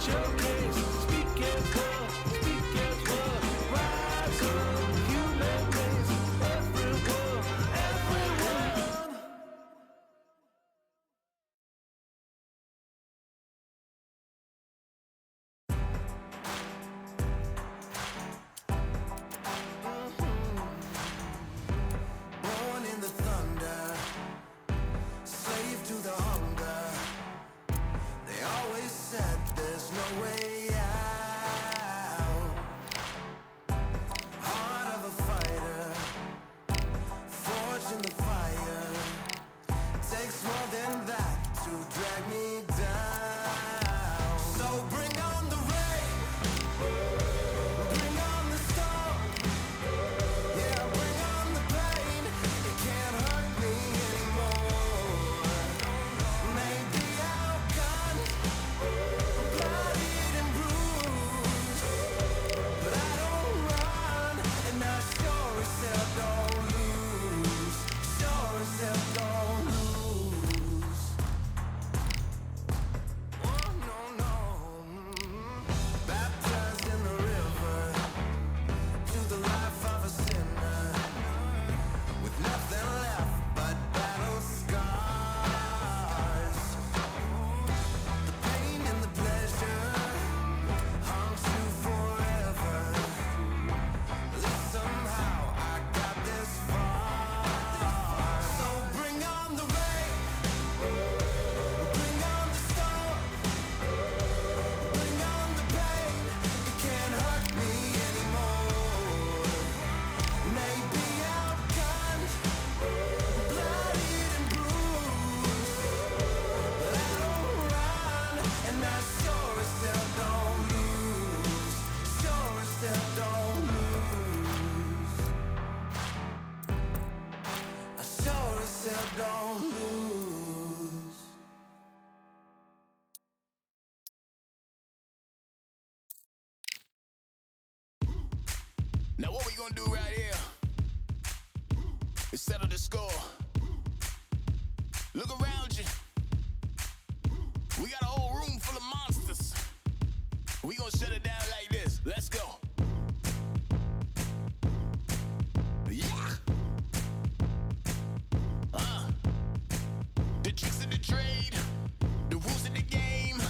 Showcase, speak as love, speak as love. Rise up, human race, everyone, everyone. Born in the thunder, slave to the hunger. They always said there's no way out. Heart of a fighter, forged in the fire. Takes more than that to drag me down. So bring on the rain, bring on the storm. Yeah, bring on the pain. It can't hurt me anymore. Maybe outgunned, bloodied and bruised, but I don't run, and I sure as hell don't lose. Sure as hell don't lose. Oh no no. Baptized in the river to the life of a sinner, with nothing left but battle scars. The pain and the pleasure haunt you forever. At least somehow I got this far. So bring on the rain, bring on the storm, bring on the pain. It can't hurt me anymore. Maybe outgunned, bloodied and bruised, but I don't run, and I sure as hell don't lose. Sure as hell don't lose. I sure as hell don't lose. Now what we gonna do right here is settle the score. Look around you. We got a whole room full of monsters. We gonna shut it down like this. Let's go. Yeah. The tricks of the trade, the rules of the game.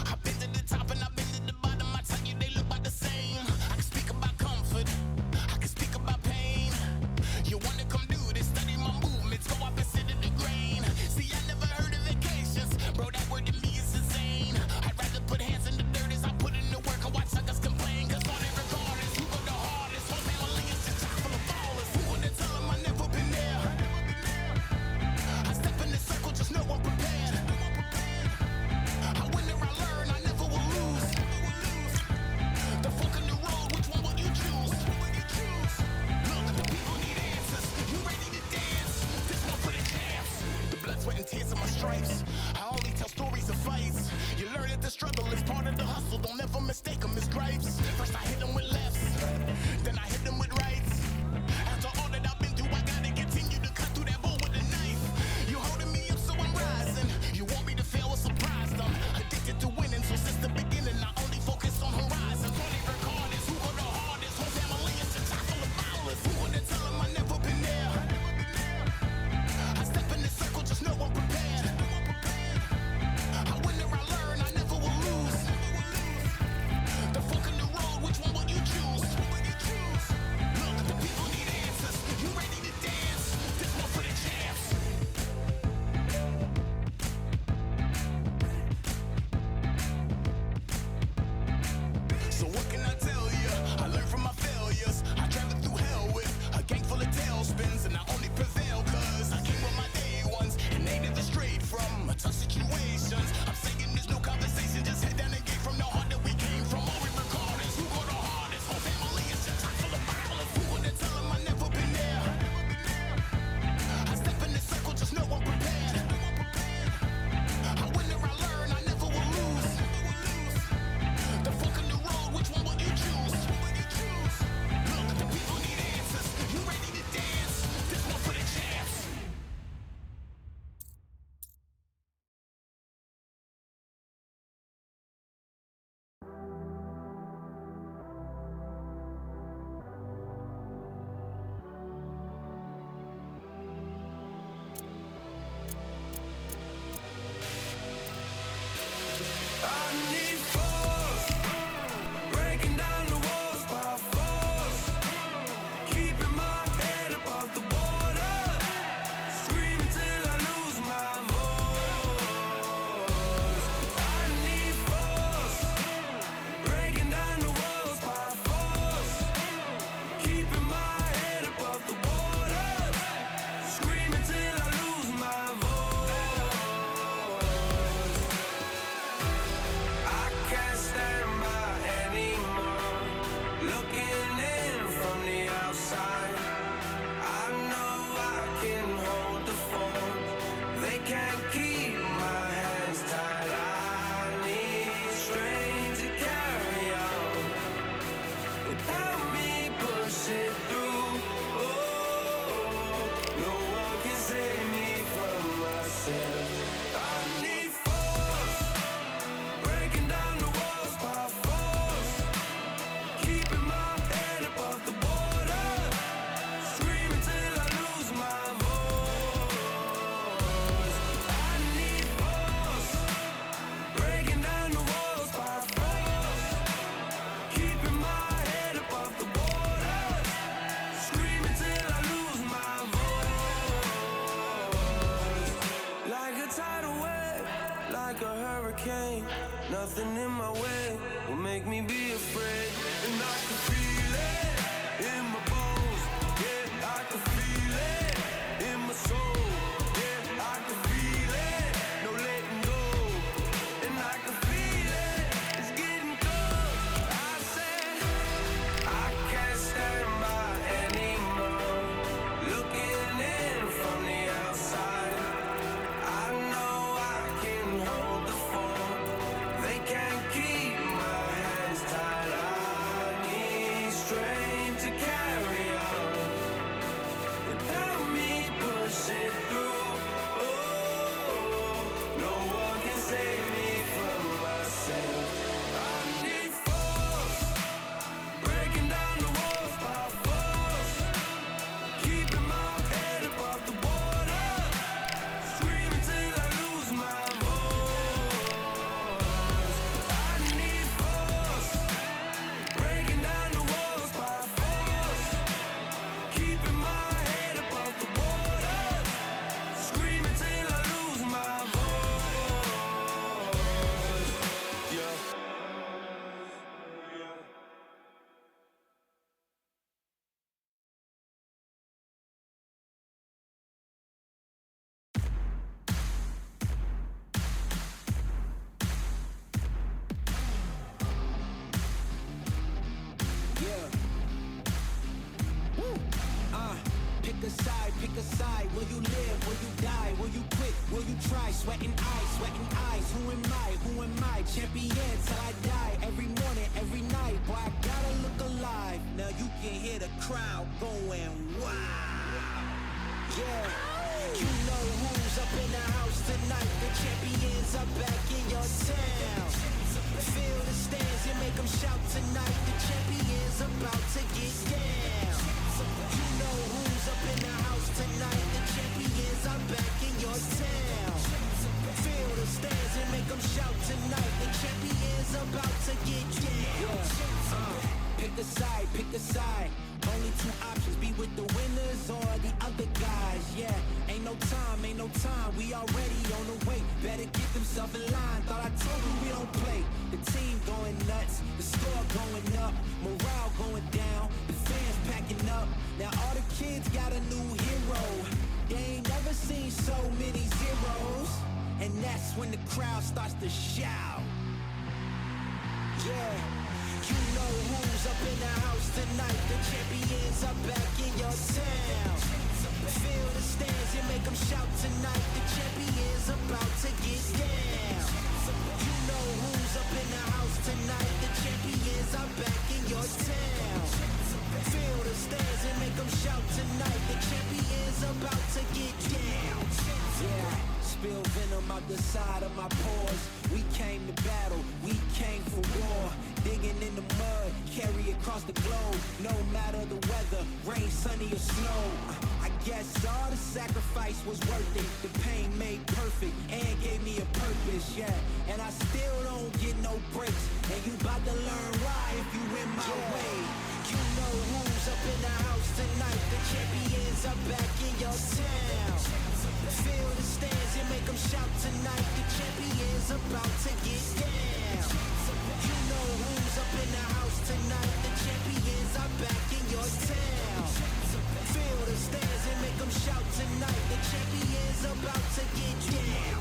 I've been to the top and I've been to the bottom. I tell you they look about the same. I can speak about comfort, I can speak about pain. You wanna come do this, study my movements, go up and sit in the grain. See, I never heard of vacations, bro, that word to me is insane. I'd rather put hands in the dirt as I put in the work and watch suckers complain. Cause on every way will make me be afraid. And I can feel it in my bones. Yeah, I can feel it in my soul. Yeah, I can feel it, no letting go. And I can feel it, it's getting close. I said I can't stand by anymore. Looking in from the outside, I know I can hold the phone. They can't keep my hands tied. I need strength to carry on without me pushing through. Oh, no one can save me from myself. I need force, breaking down the walls by force, keeping my head above the water, screaming till I lose my voice. I need force, breaking down the walls by force, keeping my head above the water, screaming till I lose my voice. Yeah. Pick a side. Will you live? Will you die? Will you quit? Will you try? Sweating eyes. Who am I? Champion till I die. Every morning, every night. Boy, I gotta look alive. Now you can hear the crowd going wow. Yeah. You know who's up in the house tonight. The champions are back in your town. Feel the stands and make them shout tonight. The champions about to get down. You know who's up in the house tonight. The champions are back in your town. Feel the stands and make them shout tonight. The champions about to get down. Pick a side. Only two options, be with the winners or the other guys. Yeah, ain't no time, we already on the way. Better get themselves in line, thought I told you we don't play. The team going nuts, the score going up, morale going down, the fans packing up. Now all the kids got a new hero. They ain't never seen so many zeros. And that's when the crowd starts to shout. Yeah. You know who's up in the house tonight. The champions are back in your town. Feel the stands and make them shout tonight. The champions about to get down. You know who's up in the house tonight. The champions are back in your town. Feel the stands and make them shout tonight. The champions about to get down. Yeah. Spill venom out the side of my pores. We came to battle, we came for war. Digging in the mud, carry across the globe. No matter the weather, rain, sunny or snow. I guess all the sacrifice was worth it. The pain made perfect and gave me a purpose, yeah. And I still don't get no breaks. And you bout to learn why if you in my way. You know who's up in the house tonight. The champions are back in your town. Feel the stands and make them shout tonight. The champions about to get down. You know who's up in the house tonight. The champions are back in your town. Feel the stands and make them shout tonight. The champions about to get down.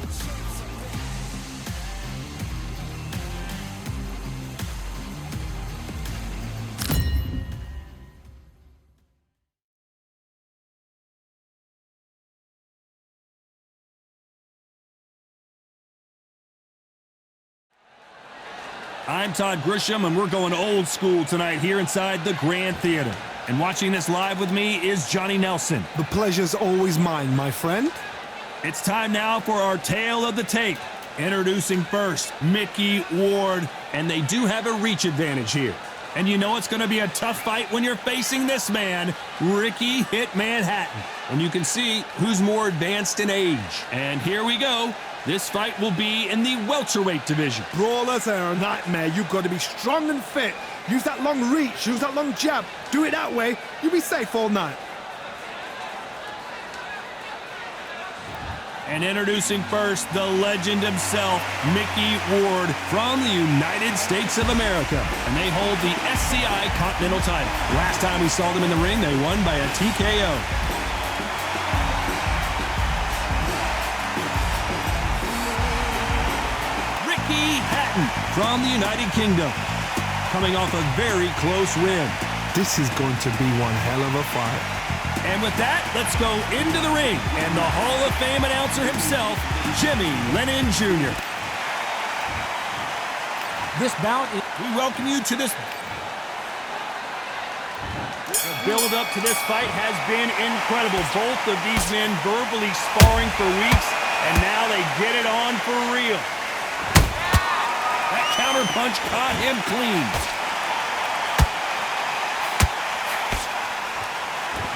I'm Todd Grisham, and we're going old school tonight here inside the Grand Theater. And watching this live with me is Johnny Nelson. The pleasure's always mine, my friend. It's time now for our Tale of the Tape. Introducing first, Mickey Ward, and they do have a reach advantage here. And you know it's going to be a tough fight when you're facing this man, Ricky Hitman Hatton. And you can see who's more advanced in age. And here we go. This fight will be in the welterweight division. Brawlers are a nightmare. You've got to be strong and fit. Use that long reach, use that long jab. Do it that way, you'll be safe all night. And introducing first, the legend himself, Mickey Ward from the United States of America. And they hold the SCI Continental title. Last time we saw them in the ring, they won by a TKO. Ricky Hatton from the United Kingdom, coming off a very close win. This is going to be one hell of a fight. And with that, let's go into the ring. And the Hall of Fame announcer himself, Jimmy Lennon Jr. This bout is... We welcome you to this... The build-up to this fight has been incredible. Both of these men verbally sparring for weeks, and now they get it on for real. That counter punch caught him clean.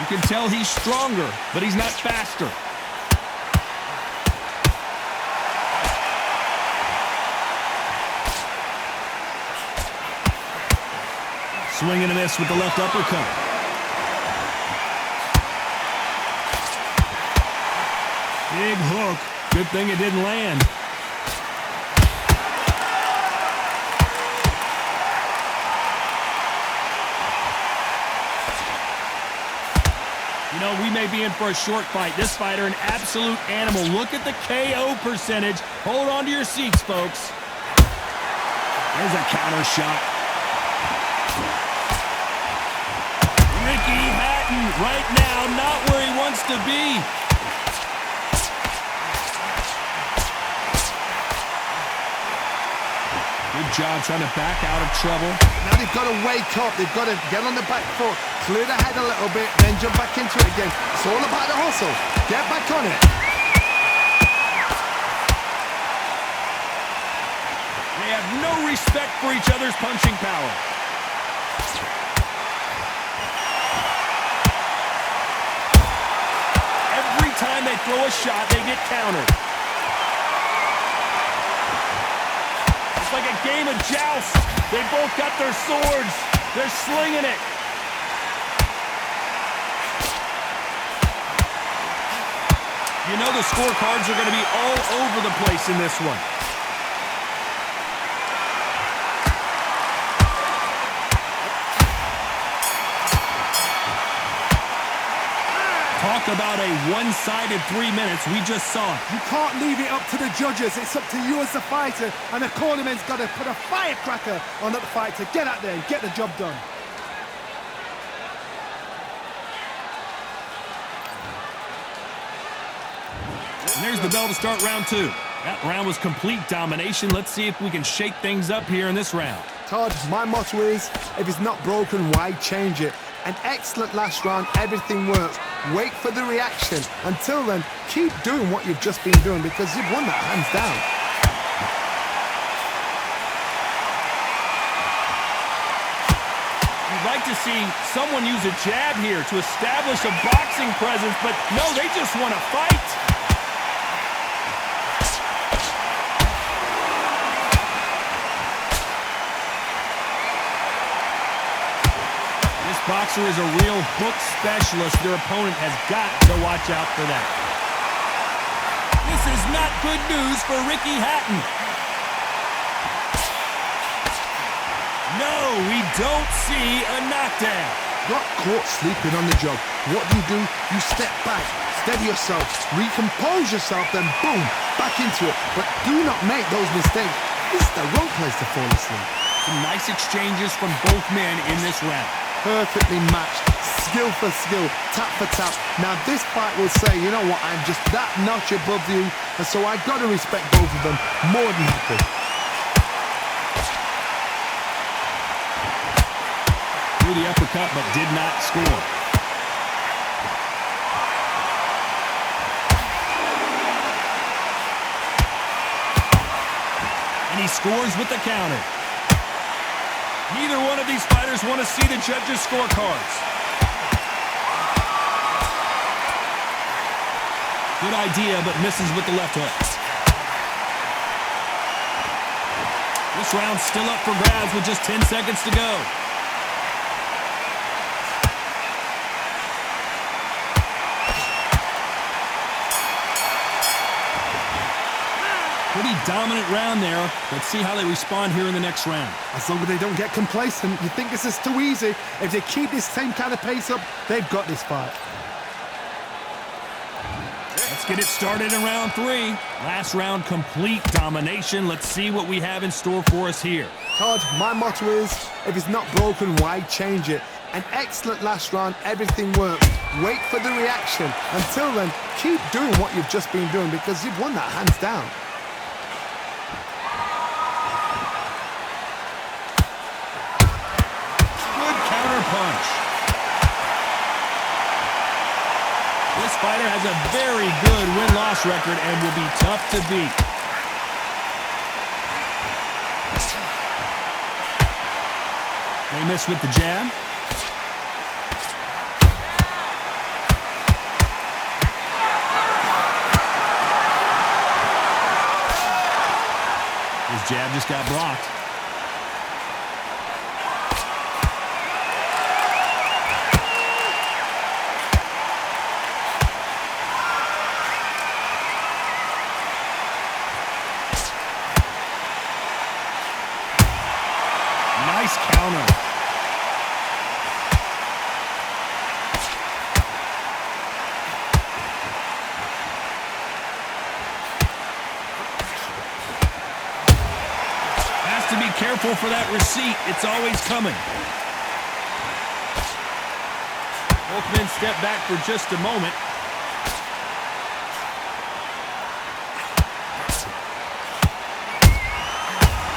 You can tell he's stronger, but he's not faster. Swing and a miss with the left uppercut. Big hook. Good thing it didn't land. You know, we may be in for a short fight. This fighter, an absolute animal. Look at the KO percentage. Hold on to your seats, folks. There's a counter shot. Ricky Hatton right now not where he wants to be. Good job trying to back out of trouble. Now they've got to wake up. They've got to get on the back foot, clear the head a little bit, then jump back into it again. It's all about the hustle. Get back on it. They have no respect for each other's punching power. Every time they throw a shot, they get countered. It's like a game of joust. They both got their swords. They're slinging it. You know the scorecards are going to be all over the place in this one. Talk about a one-sided 3 minutes. We just saw it. You can't leave it up to the judges. It's up to you as the fighter. And the cornerman's got to put a firecracker on that fight to get out there and get the job done. And there's the bell to start round two. That round was complete domination. Let's see if we can shake things up here in this round. Todd, my motto is, if it's not broken, why change it? An excellent last round, everything works. Wait for the reaction. Until then, keep doing what you've just been doing because you've won that hands down. You'd like to see someone use a jab here to establish a boxing presence, but no, they just want to fight. Boxer is a real hook specialist. Their opponent has got to watch out for that. This is not good news for Ricky Hatton. No, we don't see a knockdown. Got caught sleeping on the job. What do? You step back, steady yourself, recompose yourself, then boom, back into it. But do not make those mistakes. This is the wrong place to fall asleep. Some nice exchanges from both men in this round. Perfectly matched, skill for skill, tap for tap. Now this fight will say, you know what, I'm just that notch above you, and so I got to respect both of them more than happy. Threw the uppercut, but did not score. And he scores with the counter. Neither one of these fighters want to see the judges' scorecards. Good idea, but misses with the left hook. This round's still up for grabs with just 10 seconds to go. Pretty dominant round there. Let's see how they respond here in the next round. As long as they don't get complacent, you think this is too easy. If they keep this same kind of pace up, they've got this fight. Let's get it started in round 3. Last round, complete domination. Let's see what we have in store for us here. Todd, my motto is, if it's not broken, why change it? An excellent last round, everything works. Wait for the reaction. Until then, keep doing what you've just been doing because you've won that hands down. Good counter punch. This fighter has a very good win-loss record and will be tough to beat. They miss with the jab. His jab just got blocked. Nice counter. Has to be careful for that receipt. It's always coming. Both men step back for just a moment.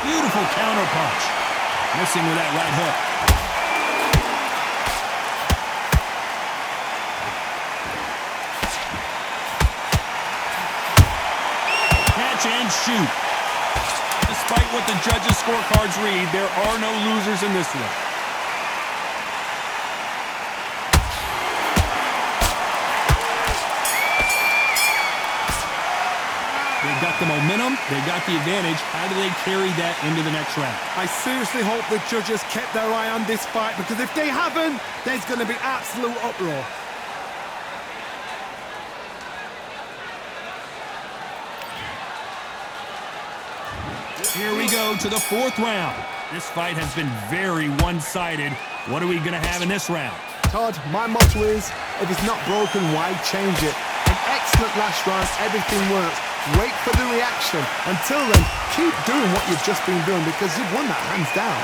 Beautiful counter punch. Missing with that right hook. Catch and shoot. Despite what the judges' scorecards read, there are no losers in this one. They've got the momentum, they've got the advantage. How do they carry that into the next round? I seriously hope the judges kept their eye on this fight because if they haven't, there's going to be absolute uproar. Here we go to the 4th round. This fight has been very one-sided. What are we going to have in this round? Todd, my motto is, if it's not broken, why change it? An excellent last round, everything works. Wait for the reaction. Until then, keep doing what you've just been doing because you've won that hands down.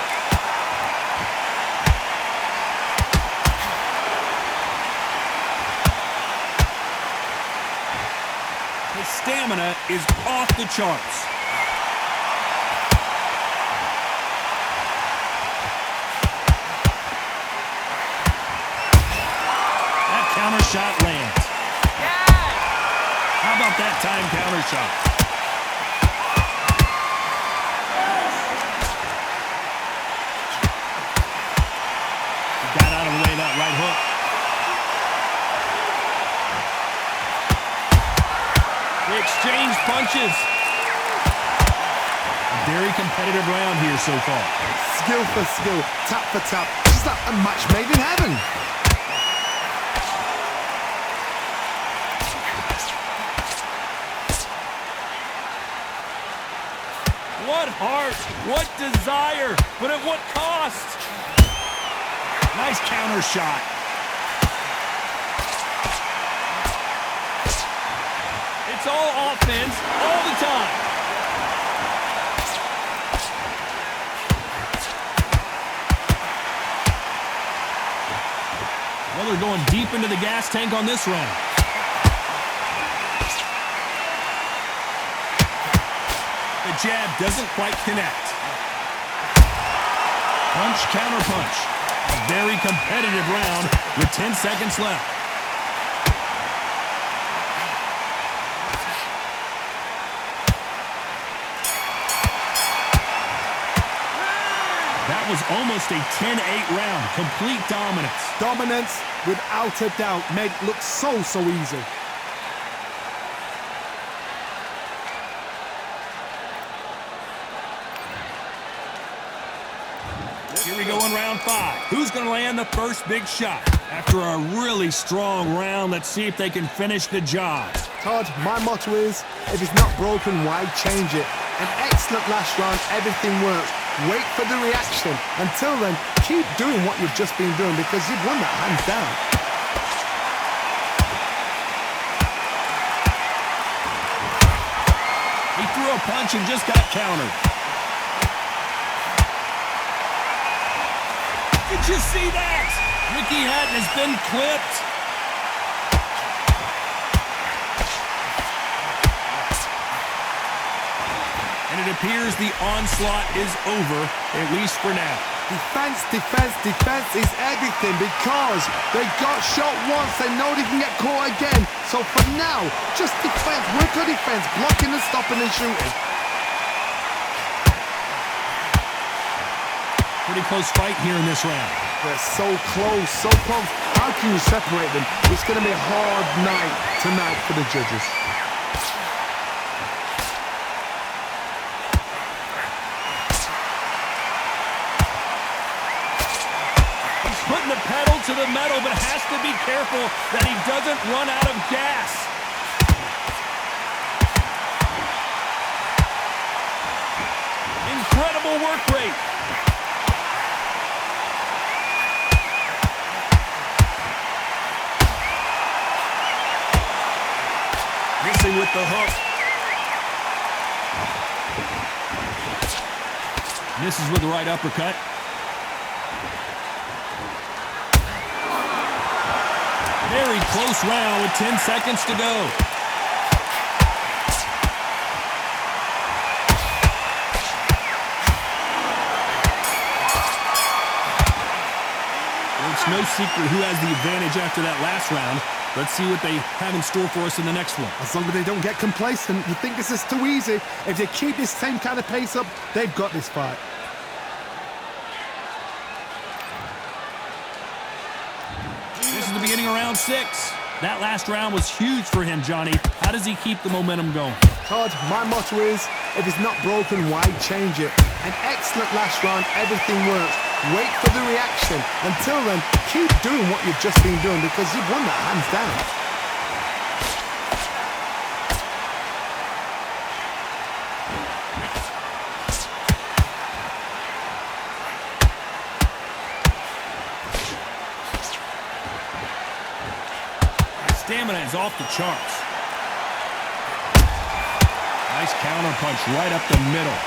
His stamina is off the charts. That counter shot lands. How about that time counter shot? He got out of the way of that right hook. They exchange punches. A very competitive round here so far. Skill for skill, tap for tap. Just like a match made in heaven. What heart, what desire, but at what cost? Nice counter shot. It's all offense all the time. Well, they're going deep into the gas tank on this round. The jab doesn't quite connect. Punch, counter punch. A very competitive round with 10 seconds left. That was almost a 10-8 round. Complete dominance. Dominance, without a doubt, made it look so easy. Here we go in round 5. Who's going to land the first big shot? After a really strong round, let's see if they can finish the job. Todd, my motto is, if it's not broken, why change it? An excellent last round, everything works. Wait for the reaction. Until then, keep doing what you've just been doing because you've won that hands down. He threw a punch and just got countered. Did you see that? Ricky Hatton has been clipped. And it appears the onslaught is over, at least for now. Defense, defense, defense is everything because they got shot once. They know they can get caught again. So for now, just defense, work on defense, blocking and stopping and shooting. Pretty close fight here in this round. They're so close, so close. How can you separate them? It's going to be a hard night tonight for the judges. He's putting the pedal to the metal, but has to be careful that he doesn't run out of gas. Incredible work rate. Missing with the hook. Misses with the right uppercut. Very close round with 10 seconds to go. It's no secret who has the advantage after that last round. Let's see what they have in store for us in the next one. As long as they don't get complacent, you think this is too easy. If they keep this same kind of pace up, they've got this fight. This is the beginning of round 6. That last round was huge for him, Johnny. How does he keep the momentum going? Todd, my motto is, if it's not broken, why change it? An excellent last round, everything works. Wait for the reaction. Until then, keep doing what you've just been doing because you've won that hands down. Stamina is off the charts. Nice counter punch right up the middle.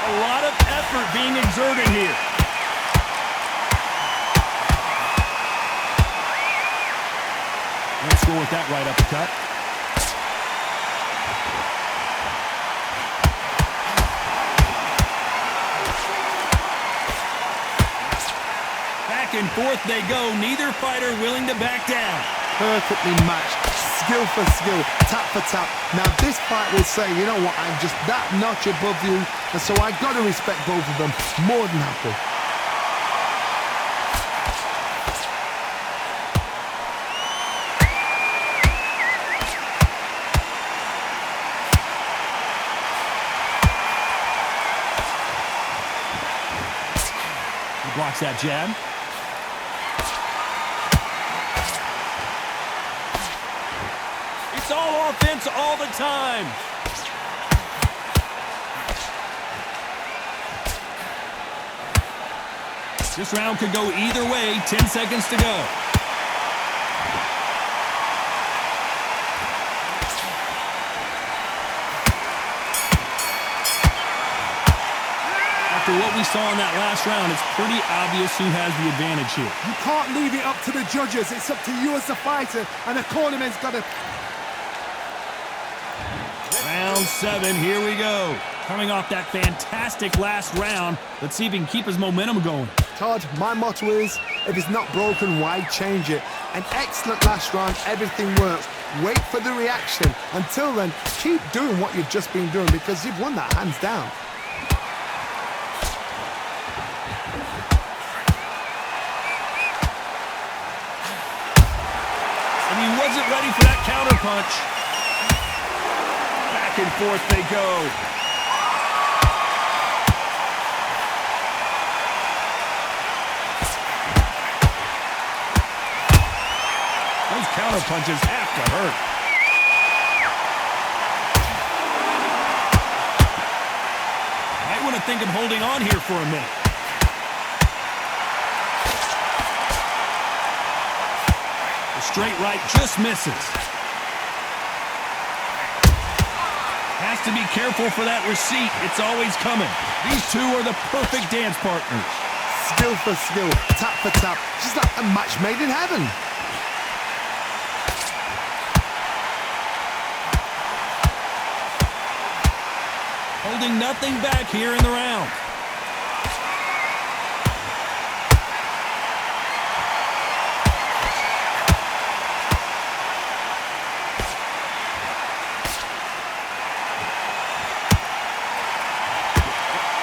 A lot of effort being exerted here. Let's go with that right uppercut. Back and forth they go. Neither fighter willing to back down. Perfectly matched, skill for skill, tap for tap. Now this fight will say, you know what, I'm just that notch above you, and so I got to respect both of them. More than happy. He blocks that jab. It's all offense all the time. This round could go either way. 10 seconds to go. After what we saw in that last round, it's pretty obvious who has the advantage here. You can't leave it up to the judges. It's up to you as the fighter, and the cornerman's got to... Round 7, here we go. Coming off that fantastic last round, let's see if he can keep his momentum going. Todd, my motto is, if it's not broken, why change it? An excellent last round, everything works. Wait for the reaction. Until then, keep doing what you've just been doing because you've won that hands down. And he wasn't ready for that counter punch. Back and forth they go. counter punches have to hurt. Might want to think of holding on here for a minute. The straight right just misses. Has to be careful for that receipt. It's always coming. These two are the perfect dance partners. Skill for skill, tap for tap, just like a match made in heaven. Holding nothing back here in the round.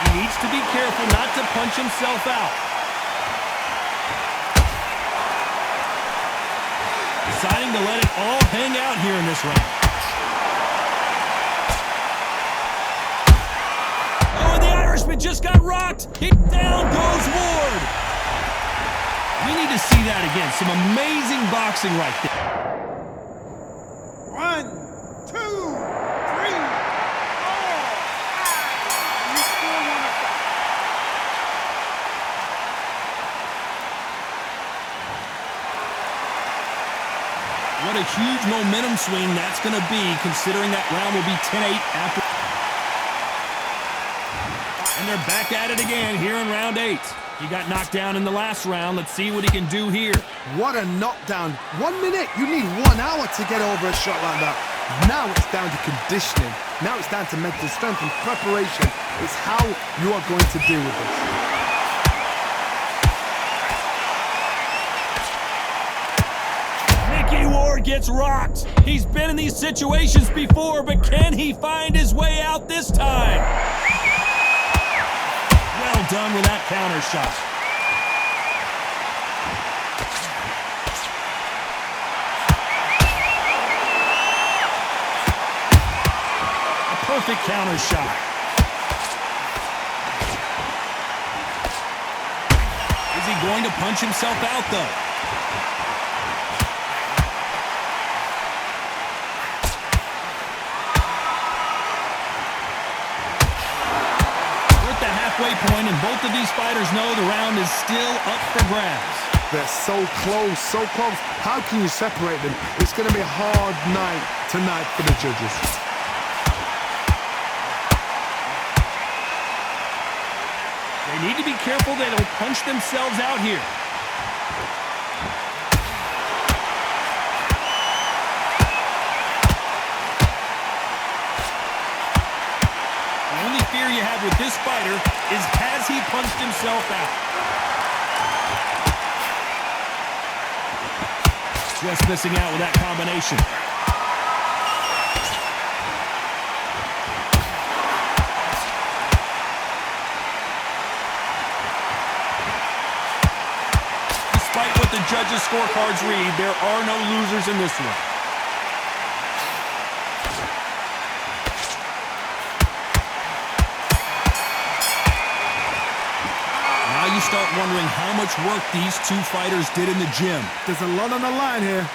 He needs to be careful not to punch himself out. Deciding to let it all hang out here in this round. Irishman just got rocked. Down goes Ward. We need to see that again. Some amazing boxing right there. 1, 2, 3, 4, 5. You still want to fight. What a huge momentum swing that's going to be, considering that round will be 10-8 after. And they're back at it again here in round 8. He got knocked down in the last round. Let's see what he can do here. What a knockdown. 1 minute, you need 1 hour to get over a shot like that. Now it's down to conditioning. Now it's down to mental strength and preparation. It's how you are going to deal with this. Mickey Ward gets rocked. He's been in these situations before, but can he find his way out this time? Well done with that counter shot. A perfect counter shot. Is he going to punch himself out, though? Point, and both of these fighters know the round is still up for grabs. They're so close, so close. How can you separate them? It's going to be a hard night tonight for the judges. They need to be careful they don't punch themselves out here. The only fear you have with this fighter is, has he punched himself out? Just missing out with that combination. Despite what the judges' scorecards read, there are no losers in this one. You start wondering how much work these two fighters did in the gym. There's a lot on the line here.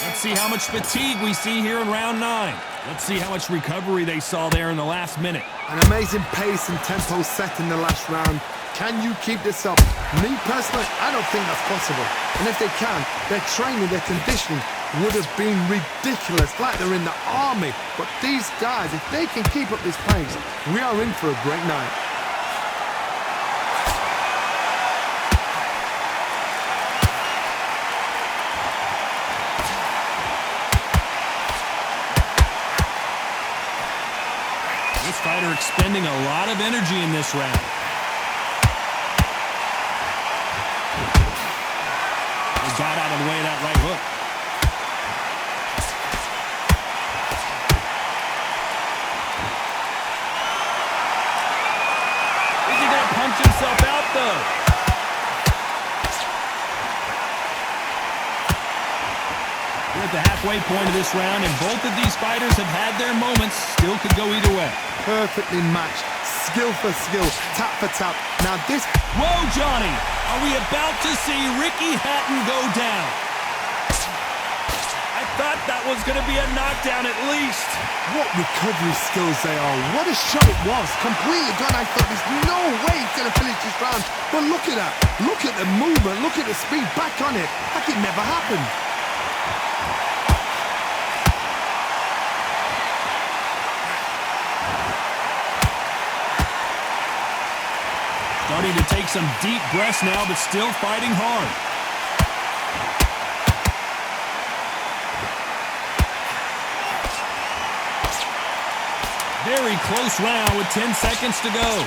Let's see how much fatigue we see here in round 9. Let's see how much recovery they saw there in the last minute. An amazing pace and tempo set in the last round. Can you keep this up? Me personally, I don't think that's possible. And if they can, their training, their conditioning would have been ridiculous, like they're in the army. But these guys, if they can keep up this pace, we are in for a great night. This fighter expending a lot of energy in this round. He got out of the way of that right hook. Is he going to punch himself out, though? at the halfway point of this round, and both of these fighters have had their moments. Still could go either way. Perfectly matched. Skill for skill. Tap for tap. Now this... Whoa, Johnny! Are we about to see Ricky Hatton go down? I thought that was going to be a knockdown at least. What recovery skills they are. What a shot it was. Completely gone. I thought there's no way he's going to finish this round. But look at that. Look at the movement. Look at the speed. Back on it. Like it never happened. Starting to take some deep breaths now, but still fighting hard. Very close round with 10 seconds to go.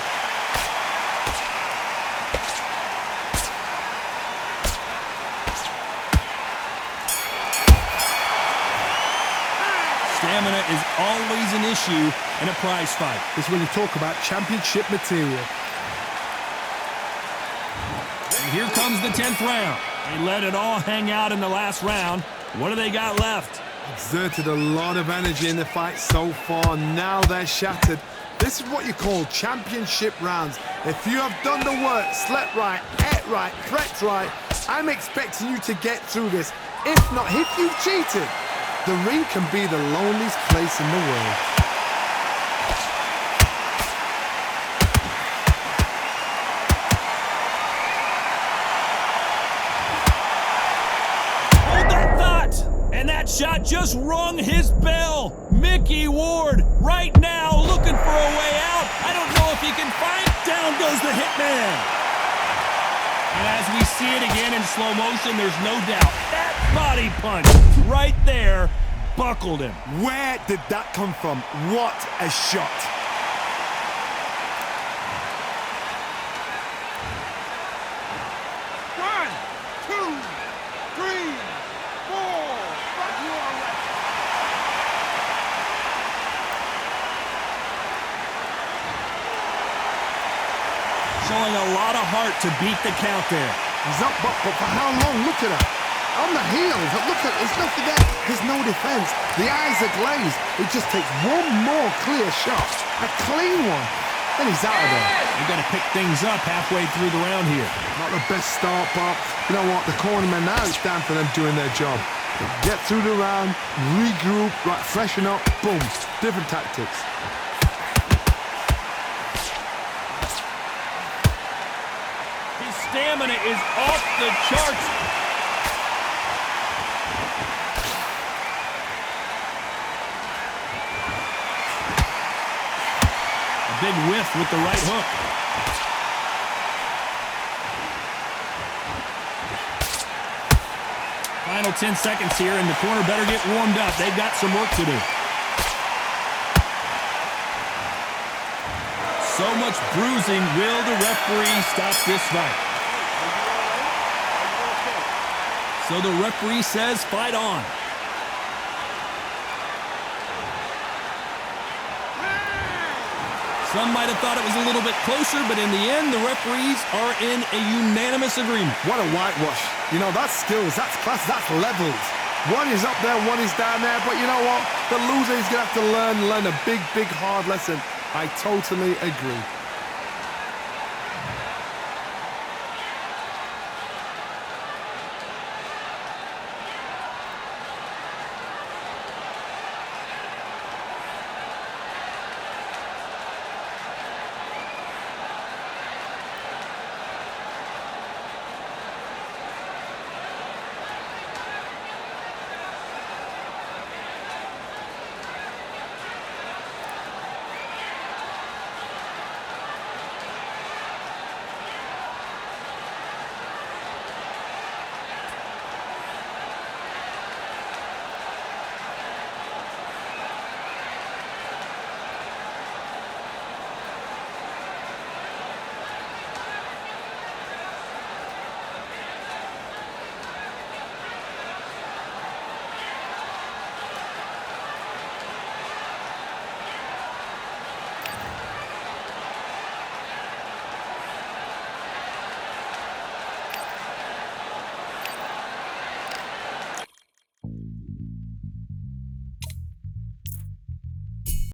Stamina is always an issue in a prize fight. This is when you talk about championship material. And here comes the 10th round. They let it all hang out in the last round. What do they got left? Exerted a lot of energy in the fight so far. Now they're shattered. This is what you call championship rounds. If you have done the work, slept right, ate right, prepped right, I'm expecting you to get through this. If not, if you've cheated, the ring can be the loneliest place in the world. And that shot just rung his bell. Mickey Ward right now looking for a way out. I don't know if he can fight. Down goes the Hitman. And as we see it again in slow motion, there's no doubt that body punch right there buckled him. Where did that come from? What a shot. One, two, three, four. You are ready. Showing a lot of heart to beat the count there. He's up, but for how long? Look at that. On the heels, look at, there's nothing there. There's no defense. The eyes are glazed. It just takes one more clear shot. A clean one. Then he's out of there. They're going to pick things up halfway through the round here. Not the best start, but you know what? The cornermen now, it's down for them doing their job. They get through the round, regroup, right, freshen up, boom. Different tactics. His stamina is off the charts. A big whiff with the right hook. Final 10 seconds here, and the corner better get warmed up. They've got some work to do. So much bruising. Will the referee stop this fight? So the referee says fight on. Some might have thought it was a little bit closer, but in the end, the referees are in a unanimous agreement. What a whitewash. You know, that's skills, that's class, that's levels. One is up there, one is down there, but you know what? The loser is going to have to learn a big, big, hard lesson. I totally agree.